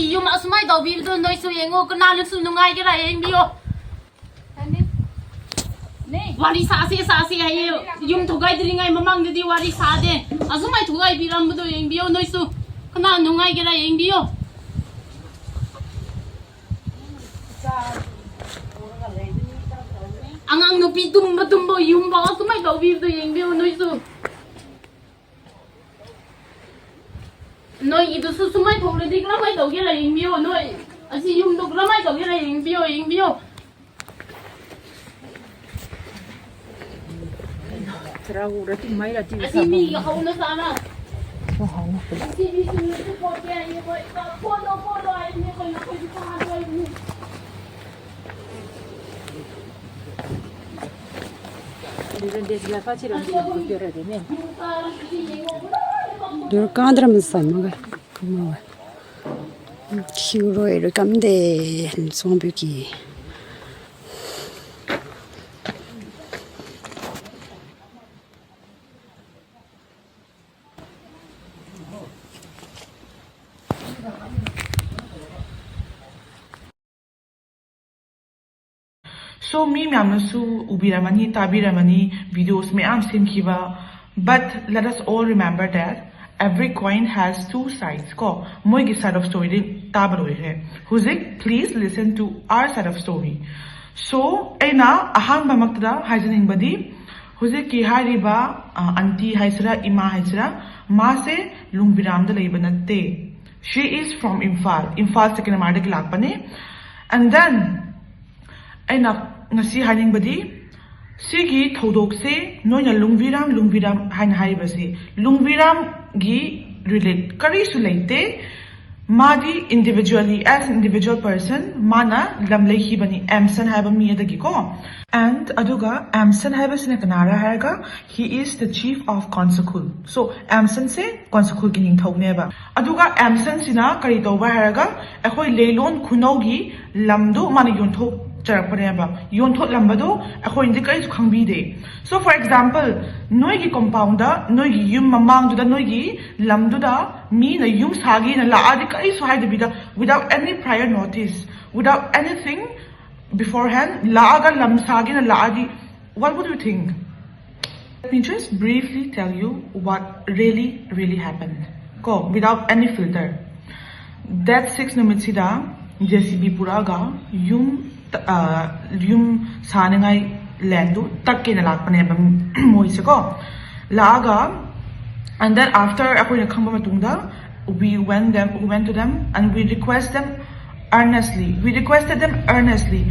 Yung asumay daw bido noy so yengo kanalo su nungai kira yang bio. Wari sa asi ay yung thugay diri ngai mamang di wari sa de. Asumay thugay biram do yang bio noy su kana nungai kira yang bio. Angang no pitum matumbo yung ba asumay daw bido yang bio noy su. Noi itu susumai thong le dik ramai tau gela ing bio noi asi yum dok ramai tau gela ing bio Trago rati mai rati asi mi ga hauna sana asi mi sun tu ko dia ni ko polo ai ni ko na ko di pa ai ni desla facile non fiore di me Dur kadra mısın? Kuma. Kiro elu kamde son buki. So me myamnasu ubiramani tabiramani videos me am simkiba, but let us all remember that every coin has two sides. Ko moigi side of story tabaroi hai. Huzik, please listen to our side of story. So aina aham bamaktra haijaning badi huzik ki hairi ba auntie haisra ima haisra ma se lungbiram da leiba natte. She is from Imphal second amarda ki lakpane, and then aina ngasi haning badi Sigi thodok se noina lungviram hain haibasi lungviram gi relate kari su leite madi individually as individual person mana lam lehi bani amson haiba mi adagi ko and aduga amson haiba sine kanara haiga he is the chief of consakul so amson se consakul gi ning thone ba aduga amson sina kari toba haiga akhoi leilon khunau gi lamdu mana yon thok Yonthot lambado ako hindi kayo kangbide. So for example, noi gi compound da noi gi yum mamang da noi gi lamdo da mi na yum sagi na laadi kayo so hay bida without any prior notice, without anything beforehand, laaga lam sagi na laadi. What would you think? Let me just briefly tell you what really happened. Go without any filter. That 6 numitsida JCB puraga yum sanangai landu takke na lakpane ba moise ko laga, and then after ako na khamba matungda we went to them and we requested them earnestly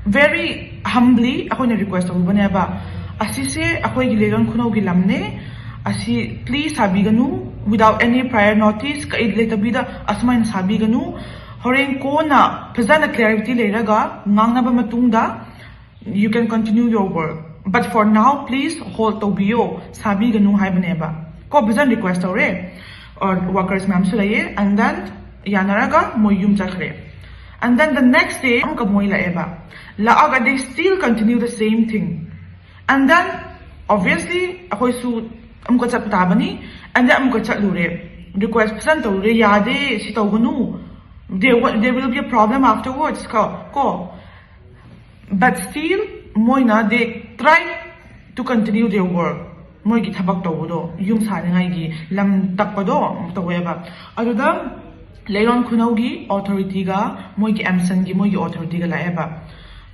very humbly ako na request ko bane ba asise ako gileron khuno gilamne asi please sabiganu without any prior notice ka idle tabida asmain sabiganu Horen ko na fazana clarity leiraga ngangnaba matungda you can continue your work, but for now please hold tobiyo sabi ganu haibaneba ko bizan request ore or workers ma'am sulaye, and then yanaraga moyum chakre, and then the next day am ka moy laeba laaga they still continue the same thing, and then obviously akoy su am ko chat tabani, and then am ko chat lure request pasan to re yade si tawganu. There will be a problem afterwards, but still, moina they try to continue their work. Moi gi thabak tawdo, yum saringai gi lam takpado taweba. Aduda leiron khunau gi authority ga moi gi amson gi moi gi authority ga laeba.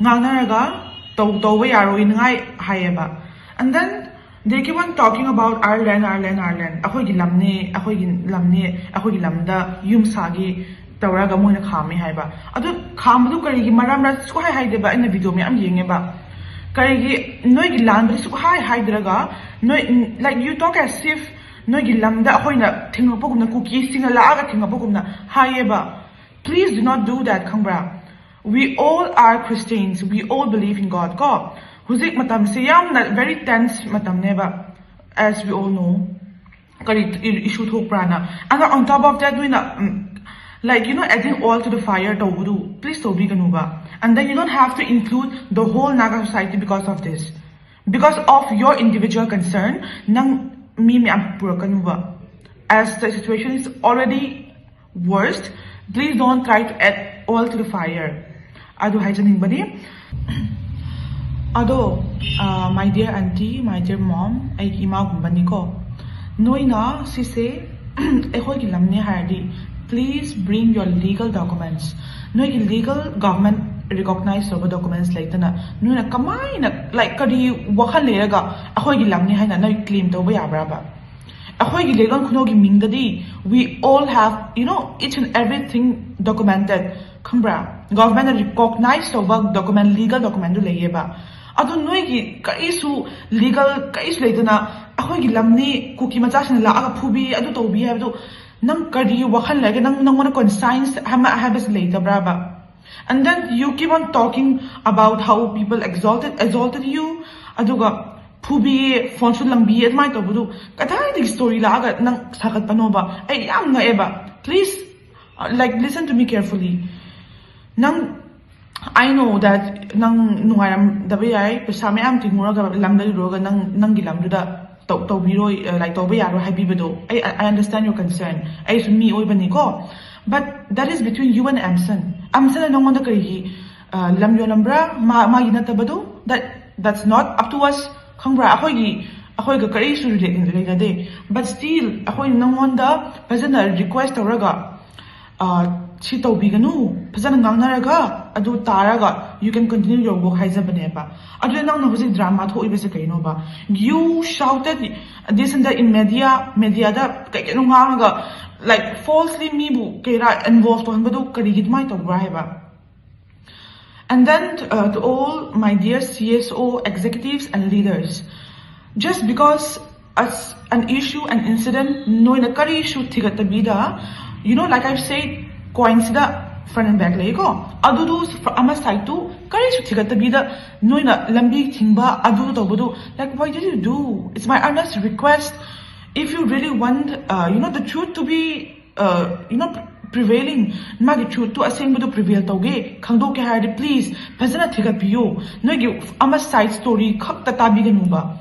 Ngangnaraga tawba yaroi ngai hayeba. And then they keep on talking about our land. Akoi gi lamne, akoi gi lamda yum sagi Tauraga moina khami haiba adu khamdu karigi maramra su hai deba in video me am yengeba karigi noi gi land su hai draga noi like you talk as if noi gi lamda hoina thingapogumna Kuki singa laaga thingapogumna haieba. Please do not do that, khangbra. We all are Christians. We all believe in God. Ko, huzik matam se yamna very tense matam neba, as we all know. Kari issue thok prana. And on top of that, we na like adding oil to the fire to wudu. Please to be ganuba. And then you don't have to include the whole Naga society because of this. Because of your individual concern, nang mi am pura kanuba. As the situation is already worst, please don't try to add oil to the fire. Ado hygienic body. Ado, my dear auntie, my dear mom, ay ima gumbani ko. Noina, si se, ehoi ki lamne hardi. Please bring your legal documents. Noi ki legal government recognized over documents like na. Noina kamay na like kadi wakhan leraga. Ehoi ki lamne hai na noi claim to ba yabraba. Ehoi ki legal kuno ki mingdadi. We all have each and everything documented. Kambra government recognized over document legal document layeba. Ado noi ki kaisu legal kaisu leitana. Ehoi ki lamni Kuki machasna la aga phubi ado tobi ado. Nang kadi wakhan lage nang wana conscience habis later braba. And then you keep on talking about how people exalted you. Aduga phubi phone su langbi admai to budu. Kathai the story la aga nang sakat panoba. Ay yam na eba. Please listen to me carefully. Nang I know that nang nungaram dabayay pesa me am tinguraga lamdali roga nang gilamduda. Like I understand your concern. But that is between you and Amson. Amson no wanda kari lam yo lambra ma tabado. That's not up to us. Kangbra ahoy ga kari su de. But still ahoy nang wanda pasana request oraga chi biganu pasana ngangnaraga adu taraga you can continue your work haizabaneba. Adu nang na drama tho ibese kaino ba. You shouted this and that in media da kaino nganga like falsely mibu kera involved on badu karigit mai to braiba. And then to all my dear CSO executives and leaders, just because as an issue, an incident, no in a kari issue tigatabida, like I've said, coincida front and back lego. Adudu ama side to kari issue tigatabida, no in a lambi tingba adu tobudu. Like why did you do? It's my earnest request. If you really want, the truth to be, prevailing, magi truth to asing to prevail toge, kangdo ke hardi please, pasana tigapiyo, no give ama side story kak tatabiganuba.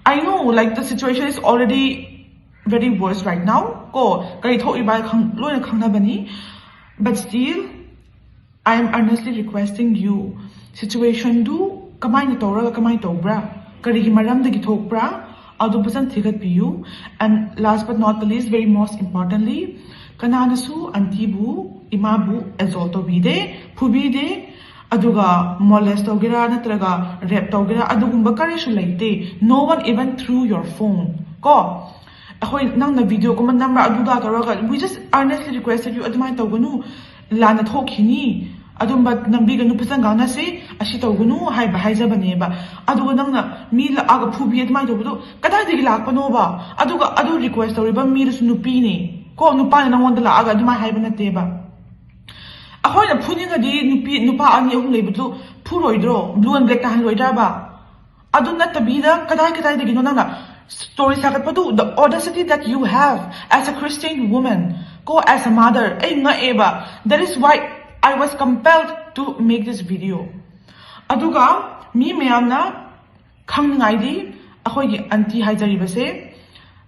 I know, like the situation is already very worse right now. But still, I am earnestly requesting you. Situation do kamay na tora kamay tobra. Karigi maram de gitokbra. Adu pasan tigat piyu. And last but not the least, very most importantly, kananasu antibu imabu exalto bide pubide. Aduga molest togira natraga rep togira adugumba karishu leite. No one even threw your phone. Ko ahoy nang na video ko man namra aduda taraga. We just earnestly requested you adumay togunu lana thokini. Adumba nambiganu pasanga na se ashi togunu hai bahaiza baneba. Aduga nang na mi la aga phubi adumay togudu kada digi lakpa no ba. Aduga adu request toriba mi ru nupi ne. Ko nupa na wanda la aga adumay hai banateba. Ahoy na puning di nupa ani ahung lebutu puroidro blue and black tahan loidraba. Adun na tabida kadai de gino na story sakat padu the audacity that you have as a Christian woman, go as a mother, ay nga eba. That is why I was compelled to make this video. Aduga mi mayam na khang ngai di ahoy gi auntie haijari base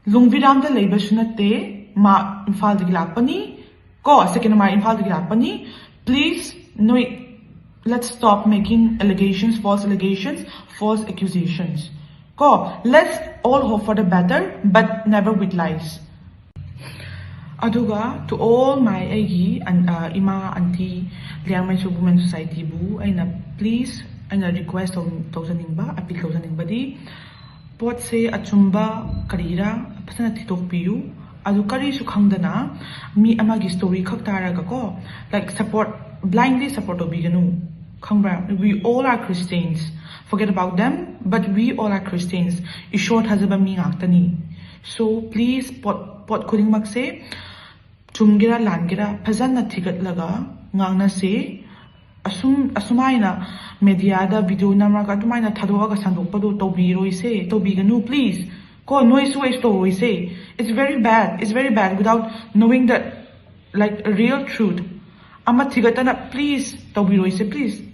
lungviram da leibasu natte ma Imphal digi lakpani. Ko second my Imphal digi lakpani. Please, no, let's stop making false allegations, false accusations. Go, let's all hope for the better, but never with lies. Aduga, to all my agi and ima auntie liang women society bu, aina please, aina request of tausaningba, appeal tausaningba di, pot se achumba karira, pasana titok piyu. Adu kari su khangdana mi amagi story khak taraga ko like blindly support obiganu khangbra. We all are Christians, forget about them, but we all are Christians. Ishort hazaba mi ngaktani. So please pot kuding magse chumgira langira phazana thigat laga ngangna se asumai na media da video namra ka tumai na thadwa ka sandok padu tobi roise tobi ganu please ko noise waste to roise. It's very bad without knowing the like real truth. Ama thigatana please tobi roise please.